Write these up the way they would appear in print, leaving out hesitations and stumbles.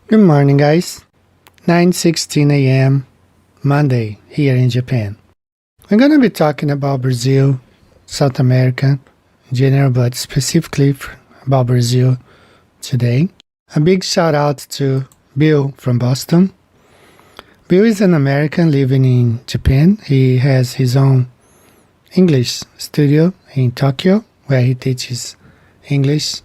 Good morning, guys. 9:16 a.m. Monday here in Japan. We're going to be talking about Brazil, South America in general, but specifically about Brazil today. A big shout out to Bill from Boston. Bill is an American living in Japan. He has his own English studio in Tokyo where he teaches English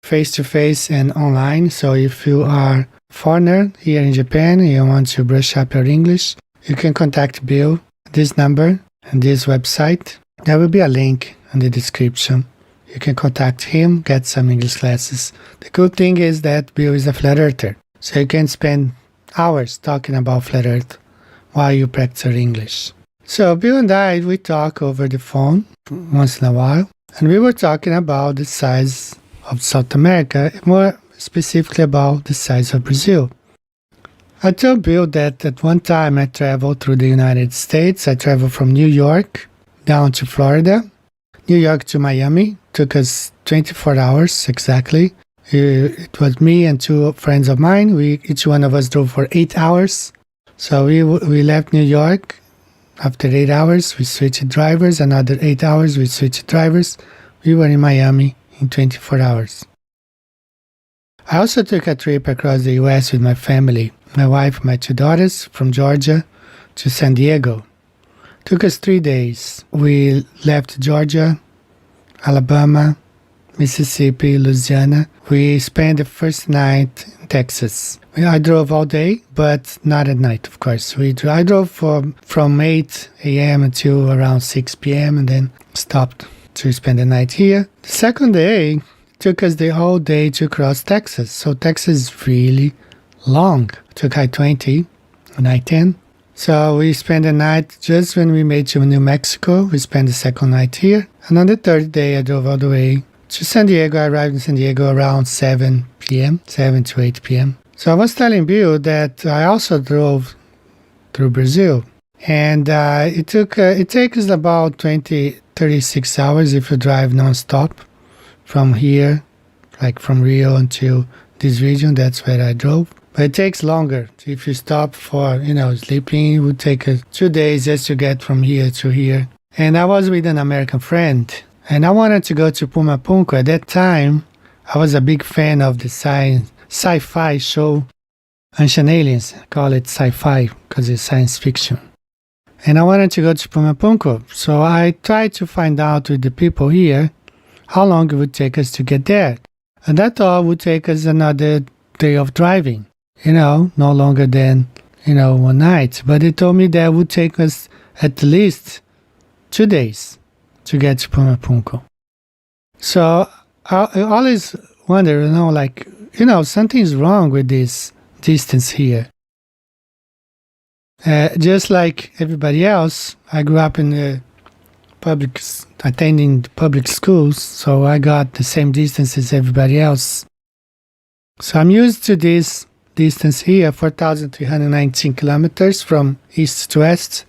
face-to-face and online. So if you are a foreigner here in Japan and you want to brush up your English, you can contact Bill at this number and this website. There will be a link in the description. You can contact him, get some English classes. The good thing is that Bill is a flat earther, so you can spend hours talking about flat earth while you practice your English. So Bill and I, we talk over the phone once in a while, and we were talking about the size of South America, more specifically about the size of Brazil. I told Bill that at one time I traveled through the United States. I traveled from New York down to Florida, New York to Miami. Took us 24 hours exactly. It was me and two friends of mine. Each one of us drove for 8 hours. So we left New York. After 8 hours, we switched drivers. Another 8 hours, we switched drivers. We were in Miami in 24 hours. I also took a trip across the U.S. with my family, my wife, my two daughters, from Georgia to San Diego. Took us 3 days. We left Georgia, Alabama, Mississippi, Louisiana. We spent the first night in Texas. I drove all day, but not at night, of course. I drove from 8 a.m. until around 6 p.m. and then stopped to spend the night here. The second day took us the whole day to cross Texas. So Texas is really long. Took I-20 and I-10. So we spent the night just when we made to New Mexico. We spent the second night here. And on the third day, I drove all the way to San Diego. I arrived in San Diego around 7 p.m., 7 to 8 p.m. So I was telling Bill that I also drove through Brazil. And it takes about 36 hours if you drive nonstop from here, like from Rio until this region. That's where I drove. But it takes longer. If you stop for, sleeping, it would take 2 days just to get from here to here. And I was with an American friend, and I wanted to go to Puma Punku. At that time, I was a big fan of the sci-fi show Ancient Aliens. I call it sci-fi because it's science fiction. And I wanted to go to Puma Punku. So I tried to find out with the people here how long it would take us to get there. And that thought would take us another day of driving. No longer than, one night. But they told me that would take us at least 2 days to get to Puma Punku. So I always wonder, something's wrong with this distance here. Just like everybody else, I grew up in attending public schools, so I got the same distance as everybody else. So I'm used to this distance here, 4,319 kilometers from east to west,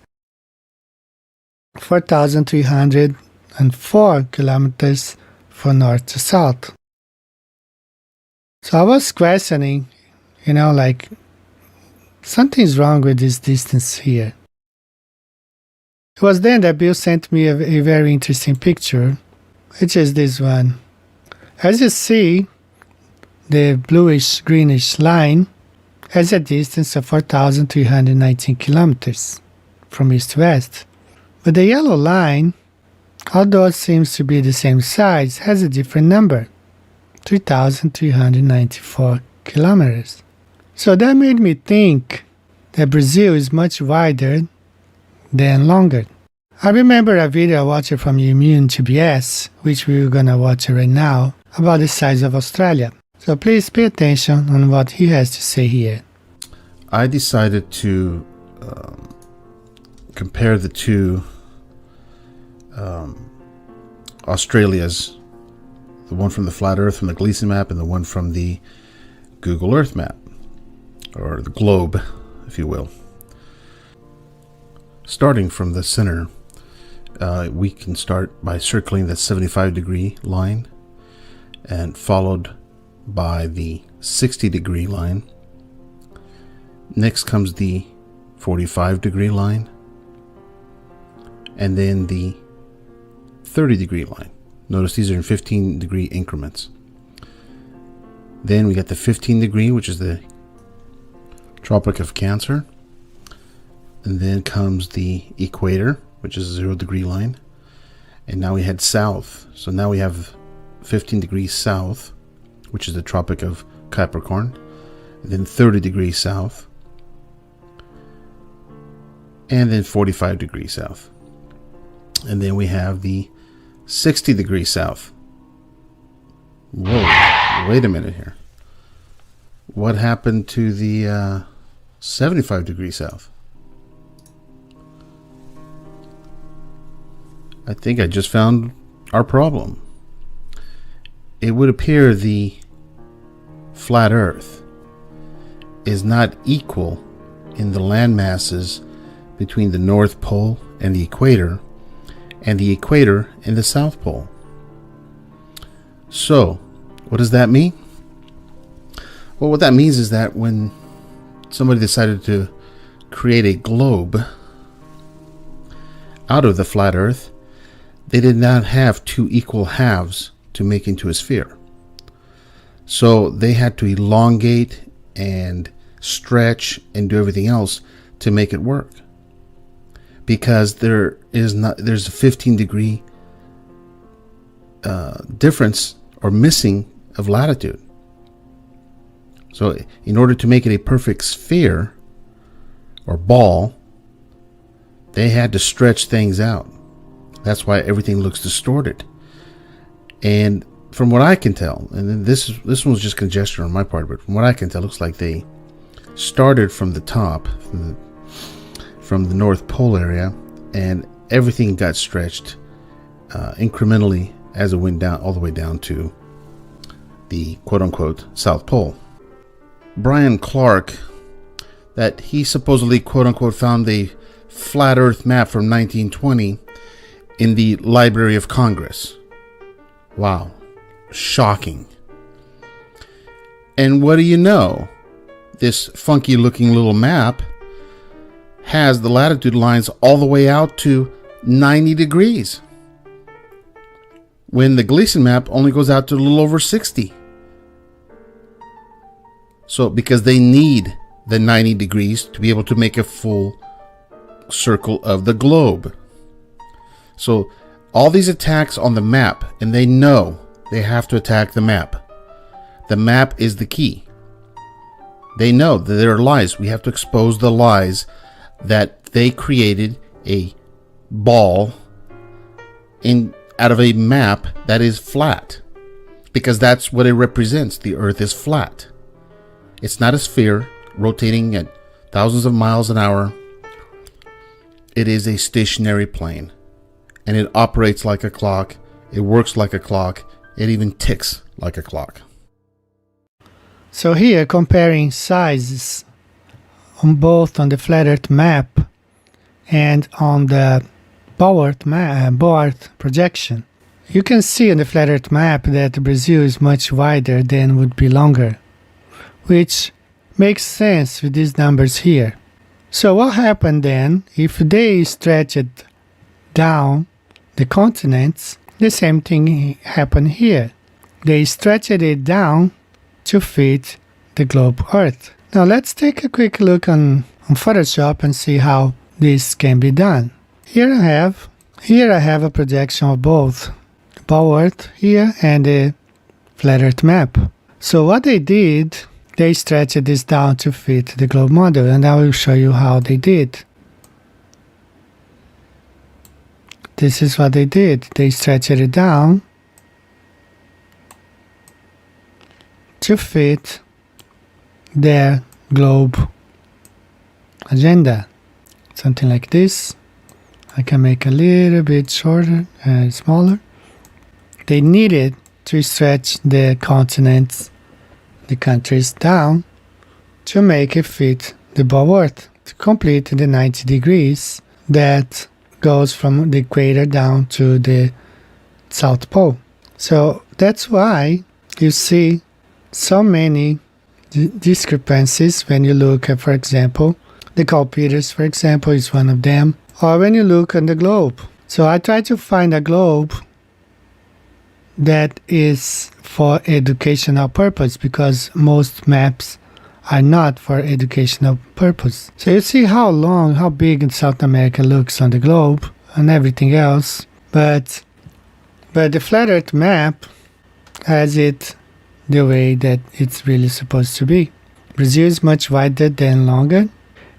4,304 kilometers from north to south. So I was questioning, something's wrong with this distance here. It was then that Bill sent me a very interesting picture, which is this one. As you see, the bluish-greenish line has a distance of 4,319 kilometers from east to west. But the yellow line, although it seems to be the same size, has a different number, 3,394 kilometers. So that made me think that Brazil is much wider than longer. I remember a video I watched from Immune TBS, which we're going to watch right now, about the size of Australia. So please pay attention on what he has to say here. I decided to compare the two Australias, the one from the Flat Earth from the Gleason map and the one from the Google Earth map, or the globe, if you will. Starting from the center, we can start by circling the 75-degree line and followed by the 60-degree line Next comes the 45-degree line, and then the 30-degree line. Notice these are in 15-degree increments. Then we got the 15-degree, which is the Tropic of Cancer. And then comes the equator, which is a 0-degree line. And now we head south. So now we have 15 degrees south, which is the Tropic of Capricorn. And then 30 degrees south. And then 45 degrees south. And then we have the 60 degrees south. Whoa, wait a minute here. What happened to the 75 degrees south? I think I just found our problem. It would appear the flat Earth is not equal in the land masses between the North Pole and the equator and the South Pole. So, what does that mean? Well, what that means is that when somebody decided to create a globe out of the flat Earth, they did not have two equal halves to make into a sphere. So they had to elongate and stretch and do everything else to make it work. Because there's a 15-degree difference or missing of latitude. So in order to make it a perfect sphere or ball, they had to stretch things out. That's why everything looks distorted. And from what I can tell, and this one was just conjecture on my part, but from what I can tell, it looks like they started from the top, from the North Pole area, and everything got stretched incrementally as it went down, all the way down to the quote-unquote South Pole. Brian Clark, that he supposedly quote-unquote found the flat Earth map from 1920 in the Library of Congress. Wow. Shocking. And what do you know? This funky looking little map has the latitude lines all the way out to 90 degrees. When the Gleason map only goes out to a little over 60. So, because they need the 90 degrees to be able to make a full circle of the globe. So, all these attacks on the map, and they know they have to attack the map. The map is the key. They know that there are lies. We have to expose the lies that they created a ball out of a map that is flat. Because that's what it represents. The Earth is flat. It's not a sphere rotating at thousands of miles an hour. It is a stationary plane. And it operates like a clock. It works like a clock. It even ticks like a clock. So here, comparing sizes on both on the flat Earth map and on the board projection, you can see on the flat Earth map that Brazil is much wider than would be longer, which makes sense with these numbers here. So what happened then if they stretched down the continents? The same thing happened here. They stretched it down to fit the globe Earth. Now let's take a quick look on Photoshop and see how this can be done. Here I have a projection of both the ball Earth here and the flat Earth map. So what they did, they stretched this down to fit the globe model, and I will show you how they did. This is what they did. They stretched it down to fit their globe agenda. Something like this. I can make a little bit shorter and smaller. They needed to stretch the continents, the countries down to make it fit the ball Earth, to complete the 90 degrees that goes from the equator down to the South Pole. So that's why you see so many discrepancies when you look at, for example, the Colpiters, for example, is one of them, or when you look on the globe. So I try to find a globe that is for educational purpose, because most maps are not for educational purpose. So you see how long, how big South America looks on the globe and everything else, but the flat earth map has it the way that it's really supposed to be. Brazil is much wider than longer,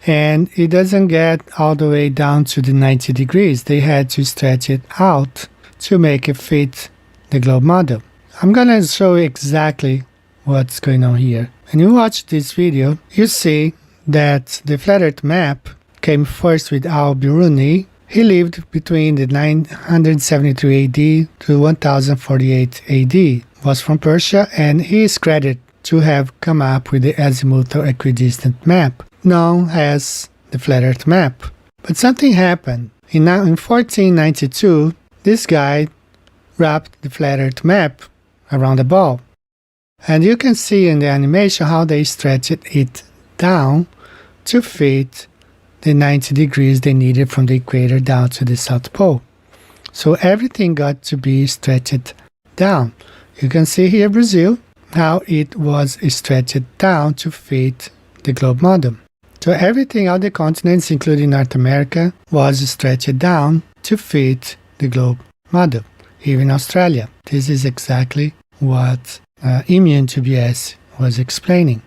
and it doesn't get all the way down to the 90 degrees. They had to stretch it out to make it fit the globe model. I'm gonna show you exactly what's going on here. When you watch this video, you see that the flat earth map came first with Al-Biruni. He lived between the 973 AD to 1048 AD, was from Persia, and he is credited to have come up with the azimuthal equidistant map, known as the flat earth map. But something happened. In 1492, this guy wrapped the flat earth map around a ball. And you can see in the animation how they stretched it down to fit the 90 degrees they needed from the equator down to the South Pole. So everything got to be stretched down. You can see here Brazil, how it was stretched down to fit the globe model. So everything, all the continents, including North America, was stretched down to fit the globe model. Even Australia. This is exactly what Immune to BS was explaining.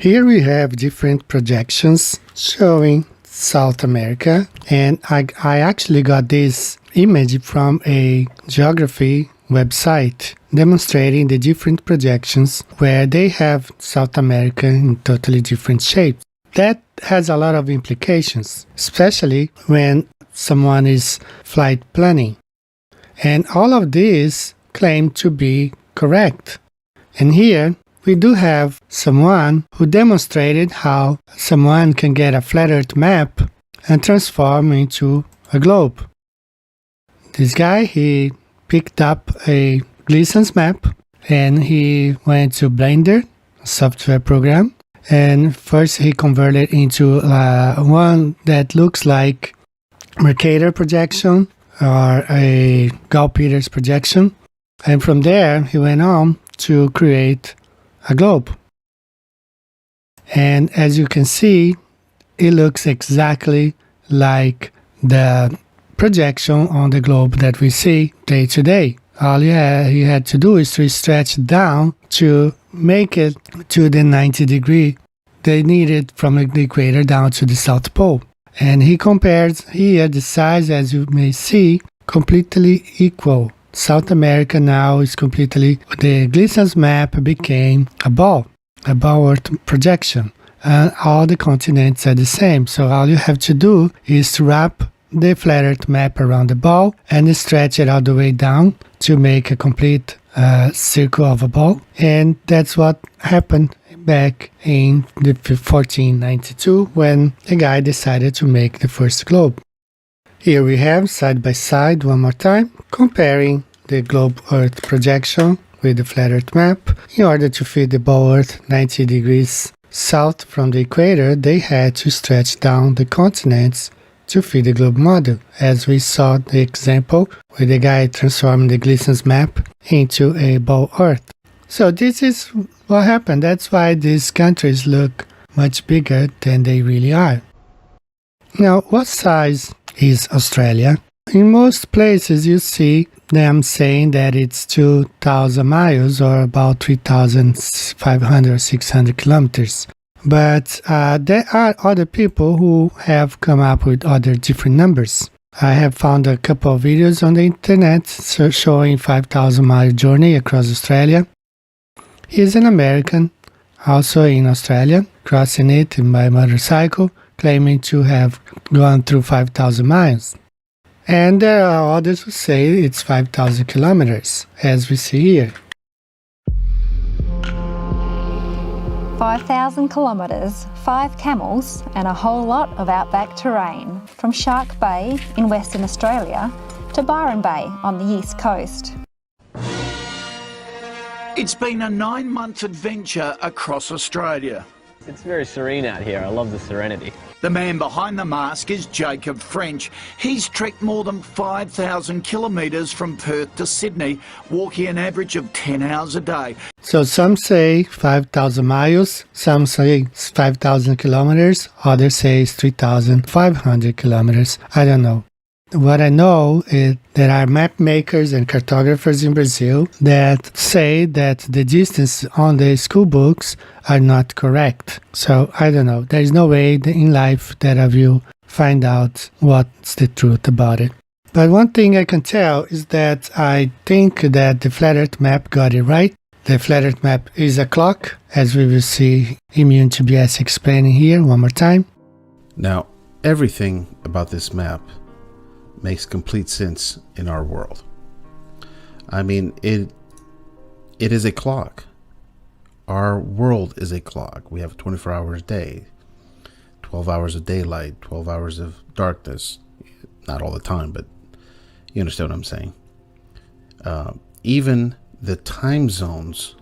Here we have different projections showing South America, and I actually got this image from a geography website demonstrating the different projections where they have South America in totally different shapes. That has a lot of implications, especially when someone is flight planning. And all of these claim to be correct. And here we do have someone who demonstrated how someone can get a flat earth map and transform into a globe. This guy, he picked up a Gleason's map and he went to Blender, a software program, and first he converted into one that looks like Mercator projection or a Gall-Peters projection, and from there he went on to create a globe. And as you can see, it looks exactly like the projection on the globe that we see day to day. All he had to do is to stretch down to make it to the 90 degree they needed from the equator down to the South Pole. And he compares here the size, as you may see, completely equal. South America now is completely, the Gleason's map became a ball earth projection. And all the continents are the same. So all you have to do is to wrap the flat earth map around the ball and stretch it all the way down to make a complete circle of a ball. And that's what happened back in the 1492 when the guy decided to make the first globe. Here we have side by side one more time comparing the globe earth projection with the flat earth map. In order to fit the ball earth 90 degrees south from the equator, they had to stretch down the continents to fit the globe model, as we saw the example where the guy transformed the Gleason's map into a ball earth. So this is what happened. That's why these countries look much bigger than they really are. Now, what size is Australia? In most places you see them saying that it's 2,000 miles or about 3,500 or 600 kilometers. But there are other people who have come up with other different numbers. I have found a couple of videos on the internet showing 5,000 mile journey across Australia. He's an American, also in Australia, crossing it by motorcycle, claiming to have gone through 5,000 miles. And there are others who say it's 5,000 kilometers, as we see here. 5,000 kilometres, 5 camels and a whole lot of outback terrain, from Shark Bay in Western Australia to Byron Bay on the east coast. It's been a 9-month adventure across Australia. It's very serene out here. I love the serenity. The man behind the mask is Jacob French. He's trekked more than 5,000 kilometres from Perth to Sydney, walking an average of 10 hours a day. So some say 5,000 miles, some say 5,000 kilometers, others say it's 3,500 kilometers. I don't know. What I know is there are map makers and cartographers in Brazil that say that the distance on the school books are not correct. So I don't know. There is no way in life that I will find out what's the truth about it. But one thing I can tell is that I think that the flat earth map got it right. The flat earth map is a clock, as we will see Immune to BS explaining here one more time. Now, everything about this map makes complete sense in our world. I mean, it is a clock. Our world is a clock. We have 24 hours a day, 12 hours of daylight, 12 hours of darkness. Not all the time, but you understand what I'm saying. Even the time zones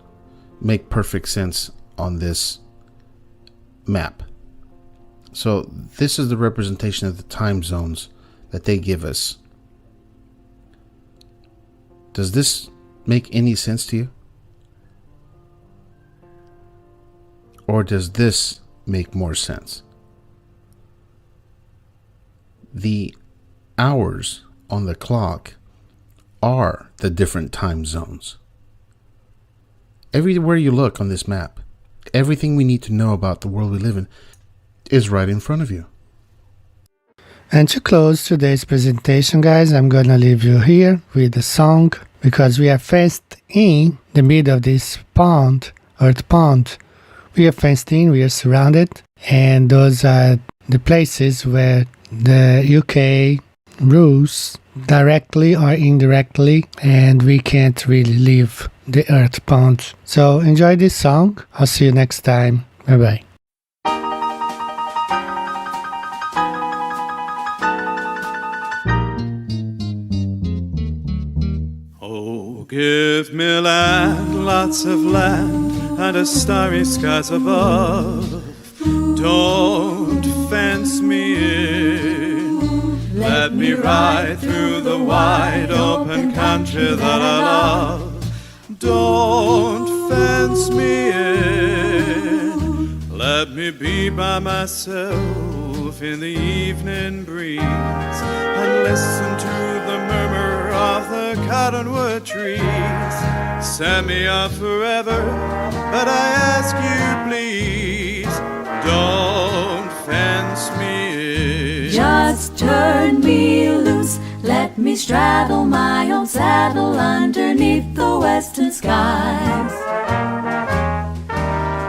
make perfect sense on this map. So this is the representation of the time zones that they give us. Does this make any sense to you? Or does this make more sense? The hours on the clock are the different time zones. Everywhere you look on this map, everything we need to know about the world we live in is right in front of you. And to close today's presentation, guys, I'm gonna leave you here with a song because we are fenced in the middle of this pond, earth pond. We are fenced in, we are surrounded, and those are the places where the UK rules directly or indirectly, and we can't really leave the earth pond. So enjoy this song. I'll see you next time. Bye bye. Oh, give me land, lots of land, and a starry skies above. Don't fence me in. Let me ride through the wide open country that I love. Don't fence me in. Let me be by myself in the evening breeze and listen to the murmur of the cottonwood trees. Send me off forever, but I ask you please, don't fence me in. Just turn me loose, let me straddle my own saddle underneath the western skies.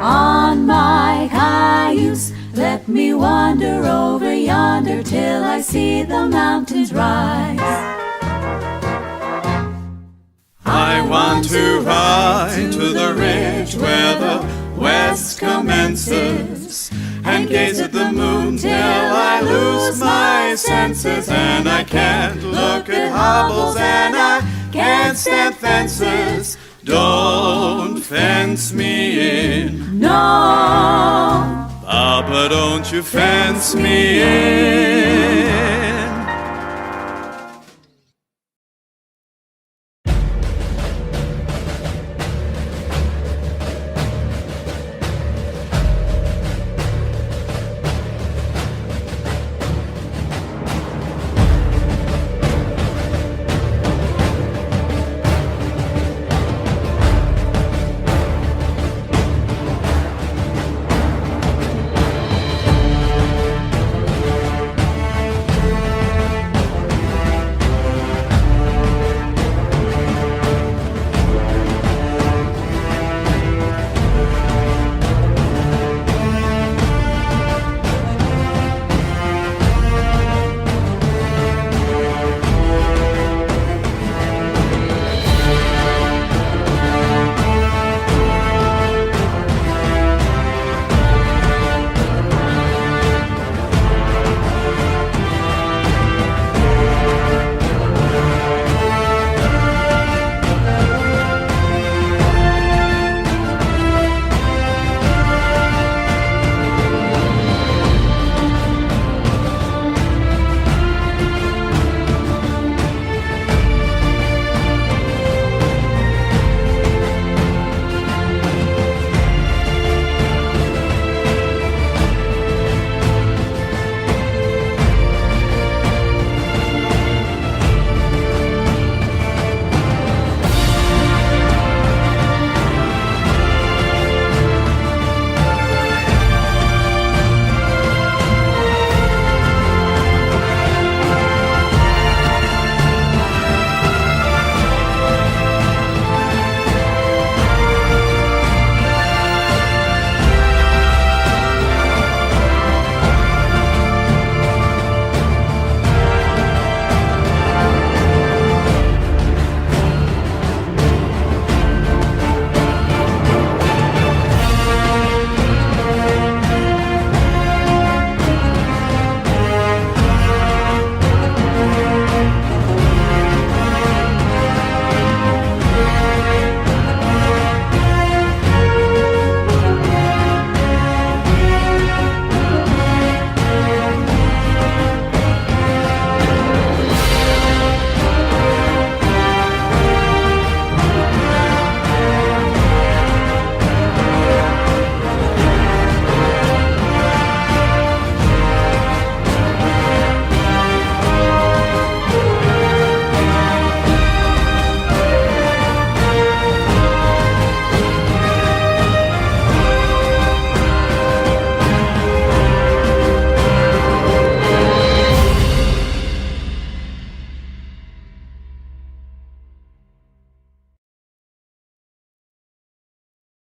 On my cayuse, let me wander over yonder till I see the mountains rise. I want to ride to the ridge where the west commences and gaze at the moon till I lose my senses. And I can't look at hobbles and I can't stand fences. Don't fence me in. No, Papa, don't you fence me in.